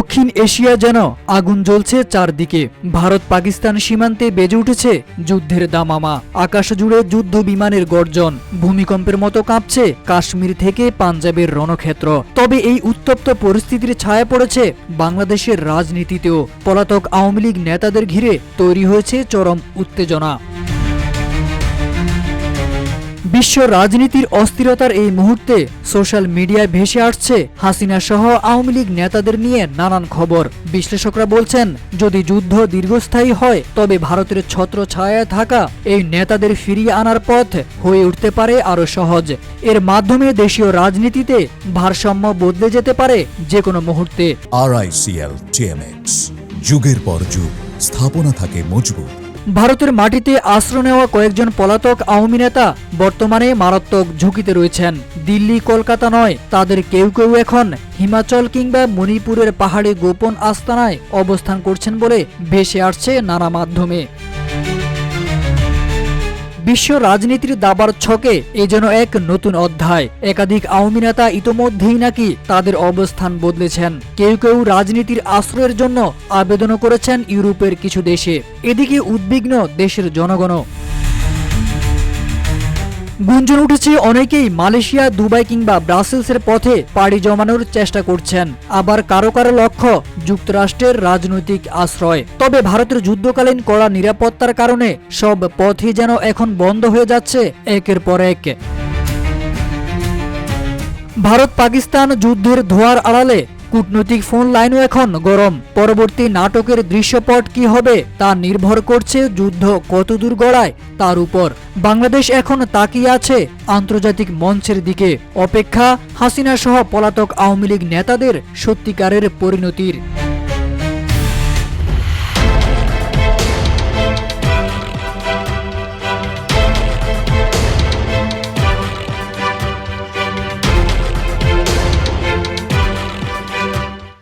দক্ষিণ এশিয়া যেন আগুন জ্বলছে চারদিকে। ভারত পাকিস্তান সীমান্তে বেজে উঠেছে যুদ্ধের দামামা। আকাশ জুড়ে যুদ্ধ বিমানের গর্জন, ভূমিকম্পের মতো কাঁপছে কাশ্মীর থেকে পাঞ্জাবের রণক্ষেত্র। তবে এই উত্তপ্ত পরিস্থিতির ছায়া পড়েছে বাংলাদেশের রাজনীতিতেও। পলাতক আওয়ামী লীগ নেতাদের ঘিরে তৈরি হয়েছে চরম উত্তেজনা। বিশ্ব রাজনীতির অস্থিরতার এই মুহূর্তে সোশ্যাল মিডিয়ায় ভেসে আসছে হাসিনা সহ আওয়ামী লীগ নেতাদের নিয়ে নানান খবর। বিশ্লেষকরা বলছেন, যদি যুদ্ধ দীর্ঘস্থায়ী হয় তবে ভারতের ছত্রছায়ায় থাকা এই নেতাদের ফিরিয়ে আনার পথ হয়ে উঠতে পারে আরও সহজ। এর মাধ্যমে দেশীয় রাজনীতিতে ভারসাম্য বদলে যেতে পারে যে কোনো মুহূর্তে। RICL TMX, যুগের পর যুগ স্থাপনা থাকে মজবুত। ভারতের মাটিতে আশ্রয় নেওয়া কয়েকজন পলাতক আওয়ামী নেতা বর্তমানে মারাত্মক ঝুঁকিতে রয়েছেন। দিল্লি, কলকাতা নয়, তাদের কেউ কেউ এখন হিমাচল কিংবা মণিপুরের পাহাড়ে গোপন আস্তানায় অবস্থান করছেন বলে ভেসে আসছে নানা মাধ্যমে। বিশ্ব রাজনীতির দাবার ছকে এ যেন এক নতুন অধ্যায়। একাধিক আওয়ামী নেতা ইতোমধ্যেই নাকি তাদের অবস্থান বদলেছেন। কেউ কেউ রাজনীতির আশ্রয়ের জন্য আবেদনও করেছেন ইউরোপের কিছু দেশে। এদিকে উদ্বিগ্ন দেশের জনগণও। গুঞ্জন উঠেছে অনেকেই মালয়েশিয়া, দুবাই কিংবা ব্রাসেলসের পথে পাড়ি জমানোর চেষ্টা করছেন। আবার কারো কারো লক্ষ্য যুক্তরাষ্ট্রের রাজনৈতিক আশ্রয়। তবে ভারতের যুদ্ধকালীন কড়া নিরাপত্তার কারণে সব পথই যেন এখন বন্ধ হয়ে যাচ্ছে একের পর এক। ভারত পাকিস্তান যুদ্ধের ধোঁয়ার আড়ালে কূটনৈতিক ফোন লাইনও এখন গরম। পরবর্তী নাটকের দৃশ্যপট কি হবে তা নির্ভর করছে যুদ্ধ কতদূর গড়ায় তার উপর। বাংলাদেশ এখন তাকিয়ে আছে আন্তর্জাতিক মঞ্চের দিকে। অপেক্ষা হাসিনা সহ পলাতক আওয়ামী লীগ নেতাদের সত্যিকারের পরিণতির।